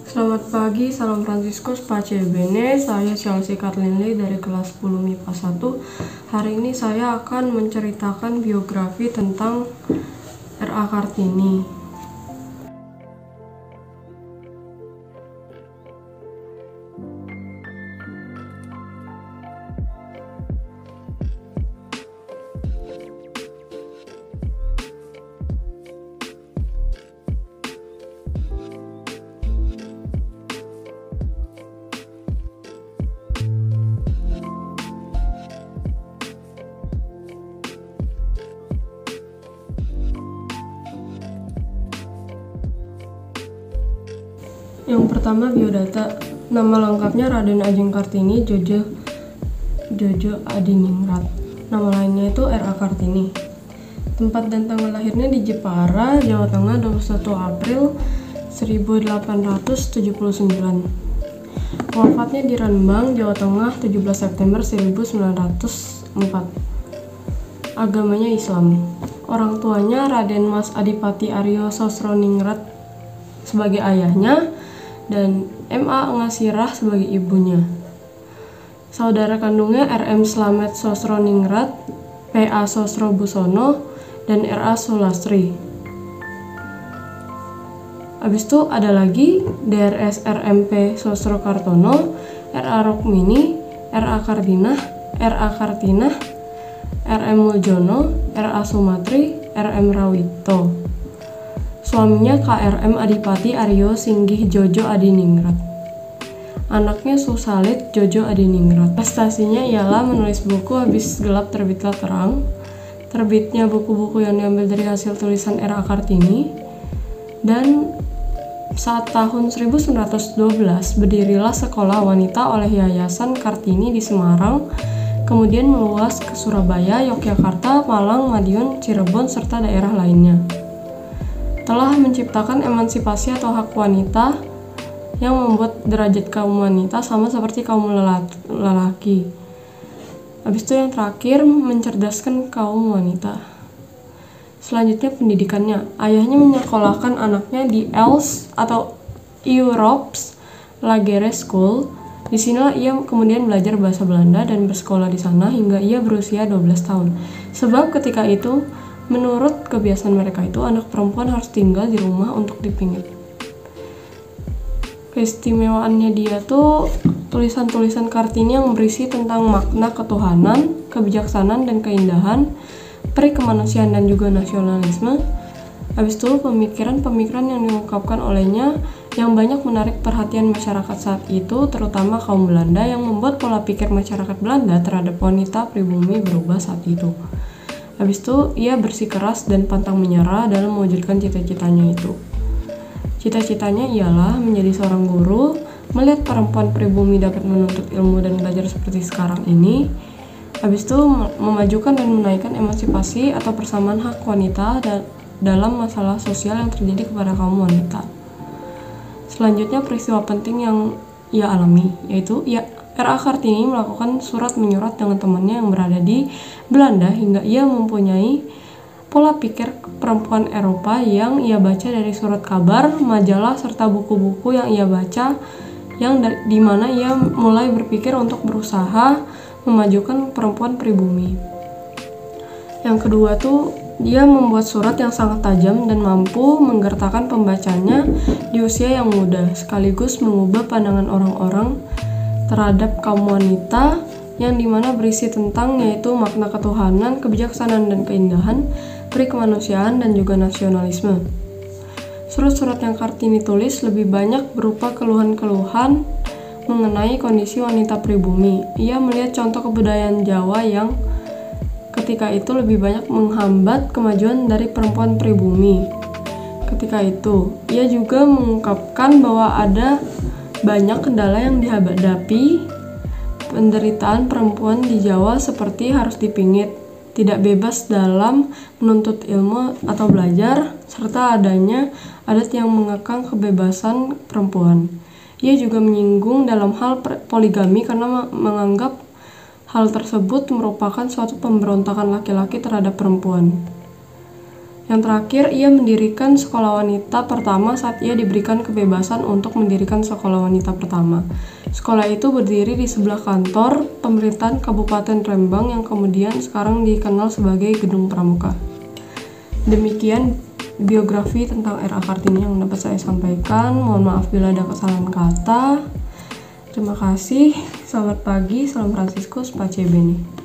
Selamat pagi, salam Fransiskus Pace Bene. Saya Chelsea Karlinley dari kelas 10 MIPA 1. Hari ini saya akan menceritakan biografi tentang R.A. Kartini. Yang pertama, biodata. Nama lengkapnya Raden Ajeng Kartini Djojo Adiningrat. Nama lainnya itu R.A. Kartini. Tempat dan tanggal lahirnya di Jepara, Jawa Tengah, 21 April 1879. Wafatnya di Rembang, Jawa Tengah, 17 September 1904. Agamanya Islam. Orang tuanya Raden Mas Adipati Aryo Sosroningrat sebagai ayahnya dan M.A. Ngasirah sebagai ibunya. Saudara kandungnya R.M. Slamet Sosroningrat, P.A. Sosrobusono, dan R.A. Sulastri. Habis itu ada lagi Drs. R.M.P. Sosrokartono, R.A. Rukmini, R.A. Kartinah, R.M. Muljono, R.A. Sumatri, R.M. Rawito. Suaminya K.R.M. Adipati Aryo Singgih Djojo Adiningrat. Anaknya Susalit Djojo Adiningrat. Prestasinya ialah menulis buku Habis Gelap Terbitlah Terang, terbitnya buku-buku yang diambil dari hasil tulisan R.A. Kartini, dan saat tahun 1912 berdirilah sekolah wanita oleh Yayasan Kartini di Semarang, kemudian meluas ke Surabaya, Yogyakarta, Malang, Madiun, Cirebon, serta daerah lainnya. Telah menciptakan emansipasi atau hak wanita yang membuat derajat kaum wanita sama seperti kaum lelaki. Habis itu yang terakhir, mencerdaskan kaum wanita. Selanjutnya pendidikannya. Ayahnya menyekolahkan anaknya di Els atau Europe's Lagere School. Disinilah ia kemudian belajar bahasa Belanda dan bersekolah di sana hingga ia berusia 12 tahun. Sebab ketika itu, menurut kebiasaan mereka itu, anak perempuan harus tinggal di rumah untuk dipingit. Keistimewaannya dia tuh tulisan-tulisan Kartini yang berisi tentang makna ketuhanan, kebijaksanaan dan keindahan, peri kemanusiaan dan juga nasionalisme. Habis itu pemikiran-pemikiran yang diungkapkan olehnya yang banyak menarik perhatian masyarakat saat itu, terutama kaum Belanda, yang membuat pola pikir masyarakat Belanda terhadap wanita pribumi berubah saat itu. Habis itu, ia bersikeras dan pantang menyerah dalam mewujudkan cita-citanya itu. Cita-citanya ialah menjadi seorang guru, melihat perempuan pribumi dapat menuntut ilmu dan belajar seperti sekarang ini. Habis itu, memajukan dan menaikkan emansipasi atau persamaan hak wanita dalam masalah sosial yang terjadi kepada kaum wanita. Selanjutnya, peristiwa penting yang ia alami, yaitu R.A. Kartini melakukan surat menyurat dengan temannya yang berada di Belanda hingga ia mempunyai pola pikir perempuan Eropa yang ia baca dari surat kabar, majalah, serta buku-buku yang ia baca, yang di mana ia mulai berpikir untuk berusaha memajukan perempuan pribumi. Yang kedua tuh, dia membuat surat yang sangat tajam dan mampu menggertakkan pembacanya di usia yang muda, sekaligus mengubah pandangan orang-orang terhadap kaum wanita, yang dimana berisi tentang yaitu makna ketuhanan, kebijaksanaan dan keindahan, peri kemanusiaan dan juga nasionalisme. Surat-surat yang Kartini tulis lebih banyak berupa keluhan-keluhan mengenai kondisi wanita pribumi. Ia melihat contoh kebudayaan Jawa yang ketika itu lebih banyak menghambat kemajuan dari perempuan pribumi. Ketika itu, ia juga mengungkapkan bahwa ada banyak kendala yang dihadapi penderitaan perempuan di Jawa, seperti harus dipingit, tidak bebas dalam menuntut ilmu atau belajar, serta adanya adat yang mengekang kebebasan perempuan. Ia juga menyinggung dalam hal poligami karena menganggap hal tersebut merupakan suatu pemberontakan laki-laki terhadap perempuan. Yang terakhir, ia mendirikan sekolah wanita pertama saat ia diberikan kebebasan untuk mendirikan sekolah wanita pertama. Sekolah itu berdiri di sebelah kantor pemerintahan Kabupaten Rembang yang kemudian sekarang dikenal sebagai Gedung Pramuka. Demikian biografi tentang R.A. Kartini yang dapat saya sampaikan. Mohon maaf bila ada kesalahan kata. Terima kasih. Selamat pagi. Salam Fransiskus Pace Bene.